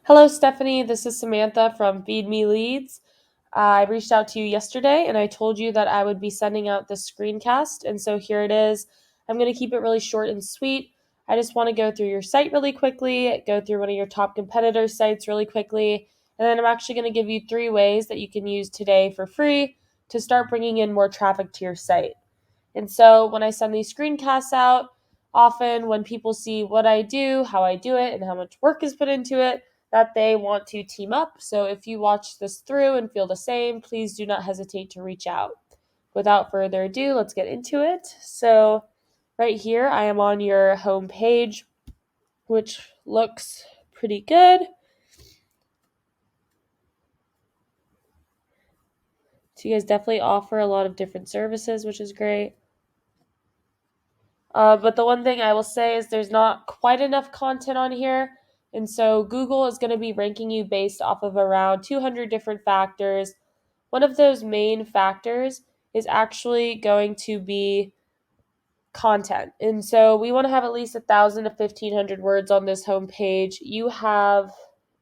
Hello, Stephanie. This is Samantha from Feed Me Leads. I reached out to you yesterday and I told you that I would be sending out this screencast. And so here it is. I'm going to keep it really short and sweet. I just want to go through your site really quickly, go through one of your top competitors' sites really quickly. And then I'm actually going to give you 3 ways that you can use today for free to start bringing in more traffic to your site. And so when I send these screencasts out, often when people see what I do, how I do it, and how much work is put into it, that they want to team up. So if you watch this through and feel the same, please do not hesitate to reach out. Without further ado, let's get into it. So right here, I am on your home page, which looks pretty good. So you guys definitely offer a lot of different services, which is great. But the one thing I will say is there's not quite enough content on here. And so Google is going to be ranking you based off of around 200 different factors. One of those main factors is actually going to be content. And so we want to have at least 1,000 to 1,500 words on this homepage. You have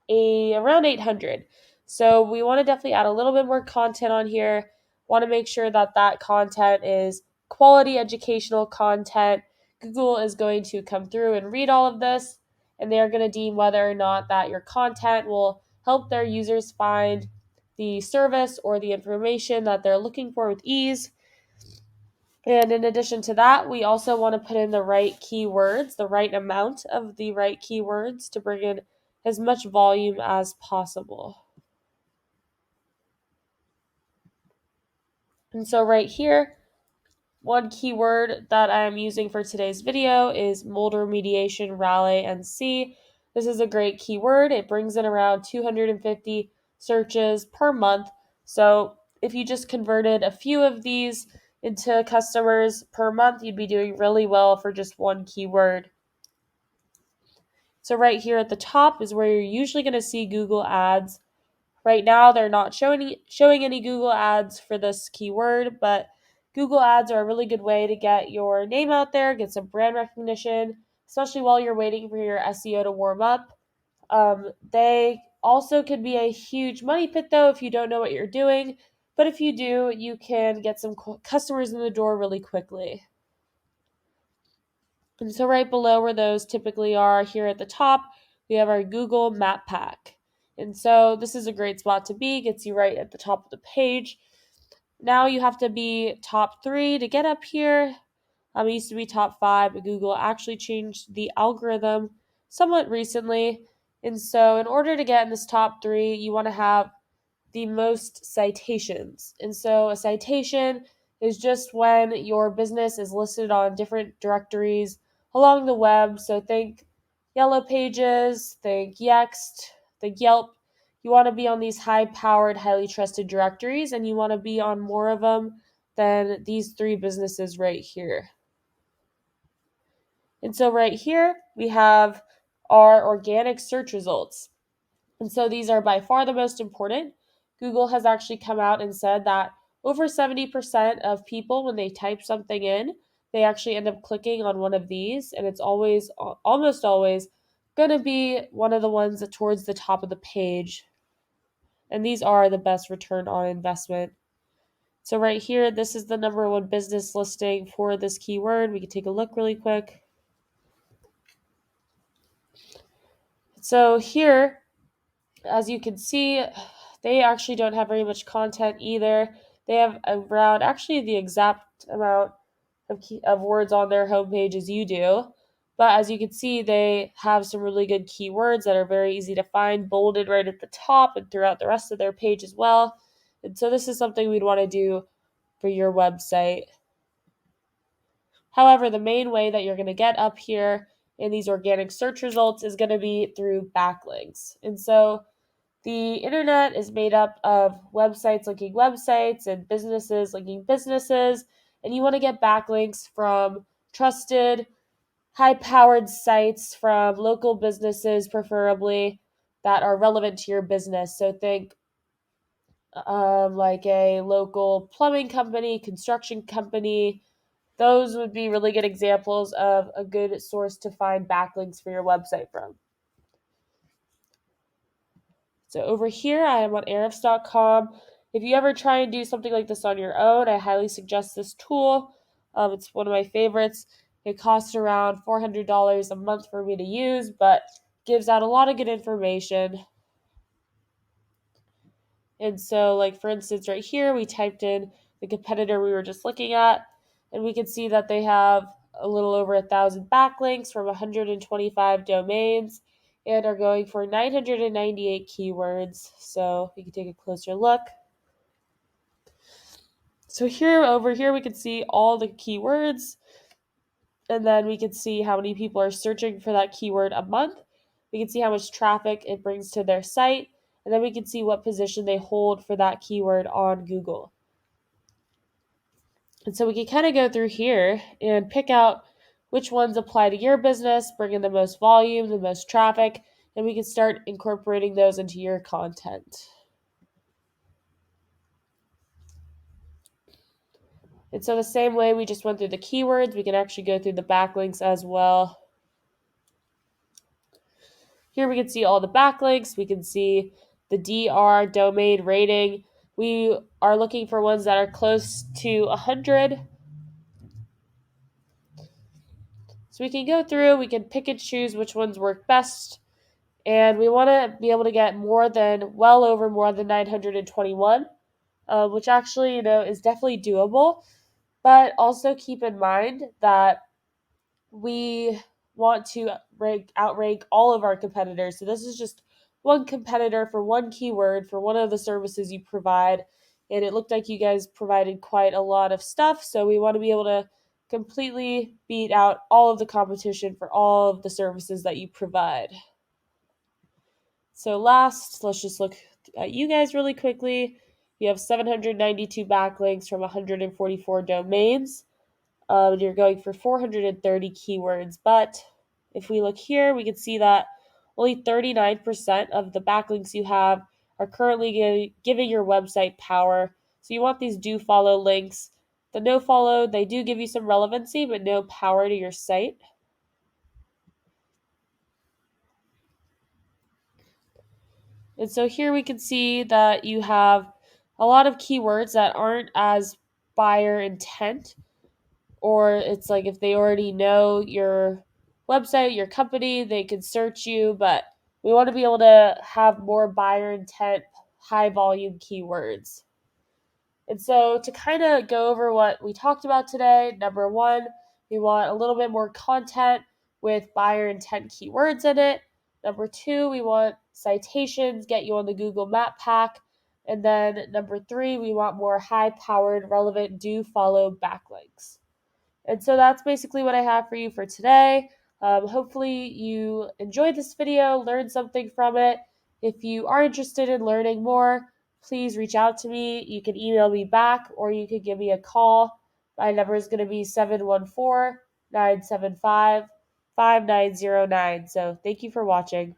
around 800. So we want to definitely add a little bit more content on here. Want to make sure that that content is quality educational content. Google is going to come through and read all of this, and they are going to deem whether or not that your content will help their users find the service or the information that they're looking for with ease. And in addition to that, we also want to put in the right keywords, the right amount of the right keywords to bring in as much volume as possible. And so right here, one keyword that I'm using for today's video is mold remediation, Raleigh, and C. This is a great keyword. It brings in around 250 searches per month. So if you just converted a few of these into customers per month, you'd be doing really well for just one keyword. So right here at the top is where you're usually going to see Google ads. Right now, they're not showing any Google ads for this keyword, but Google ads are a really good way to get your name out there, get some brand recognition, especially while you're waiting for your SEO to warm up. They also could be a huge money pit, though, if you don't know what you're doing. But if you do, you can get some customers in the door really quickly. And so right below where those typically are, here at the top, we have our Google Map Pack. And so this is a great spot to be, gets you right at the top of the page. Now you have to be top 3 to get up here. It used to be top 5, but Google actually changed the algorithm somewhat recently. And so in order to get in this top 3, you want to have the most citations. And so a citation is just when your business is listed on different directories along the web. So think Yellow Pages, think Yext, think Yelp. You want to be on these high-powered, highly trusted directories, and you want to be on more of them than these 3 businesses right here. And so right here, we have our organic search results. And so these are by far the most important. Google has actually come out and said that over 70% of people, when they type something in, they actually end up clicking on one of these. And it's almost always, going to be one of the ones that towards the top of the page. And these are the best return on investment. So right here, this is the number 1 business listing for this keyword. We can take a look really quick. So here, as you can see, they actually don't have very much content either. They have around actually the exact amount of words on their homepage as you do. But as you can see, they have some really good keywords that are very easy to find, bolded right at the top and throughout the rest of their page as well. And so this is something we'd want to do for your website. However, the main way that you're going to get up here in these organic search results is going to be through backlinks. And so the internet is made up of websites linking websites and businesses linking businesses, and you want to get backlinks from trusted, high-powered sites from local businesses, preferably, that are relevant to your business. So think like a local plumbing company, construction company. Those would be really good examples of a good source to find backlinks for your website from. So over here, I am on Ahrefs.com. If you ever try and do something like this on your own, I highly suggest this tool. It's one of my favorites. It costs around $400 a month for me to use, but gives out a lot of good information. And so, like for instance, right here, we typed in the competitor we were just looking at, and we can see that they have a little over 1,000 backlinks from 125 domains and are going for 998 keywords. So we can take a closer look. So over here, we can see all the keywords, and then we can see how many people are searching for that keyword a month. We can see how much traffic it brings to their site, and then we can see what position they hold for that keyword on Google. And so we can kind of go through here and pick out which ones apply to your business, bring in the most volume, the most traffic, and we can start incorporating those into your content. And so the same way we just went through the keywords, we can actually go through the backlinks as well. Here we can see all the backlinks. We can see the DR, domain rating. We are looking for ones that are close to 100. So we can go through, we can pick and choose which ones work best. And we want to be able to get more than 921, which actually, is definitely doable. But also keep in mind that we want to outrank all of our competitors. So this is just one competitor for one keyword for one of the services you provide. And it looked like you guys provided quite a lot of stuff. So we want to be able to completely beat out all of the competition for all of the services that you provide. So last, let's just look at you guys really quickly. You have 792 backlinks from 144 domains. You're going for 430 keywords. But if we look here, we can see that only 39% of the backlinks you have are currently giving your website power. So you want these do follow links. The no follow, they do give you some relevancy, but no power to your site. And so here we can see that you have a lot of keywords that aren't as buyer intent, or it's like if they already know your website, your company, they can search you, but we want to be able to have more buyer intent, high volume keywords. And so to kind of go over what we talked about today, number one, we want a little bit more content with buyer intent keywords in it. Number two, we want citations, get you on the Google Map Pack. And then number three, we want more high-powered, relevant, do follow backlinks. And so that's basically what I have for you for today. Hopefully you enjoyed this video, learned something from it. If you are interested in learning more, please reach out to me. You can email me back or you can give me a call. My number is going to be 714-975-5909. So thank you for watching.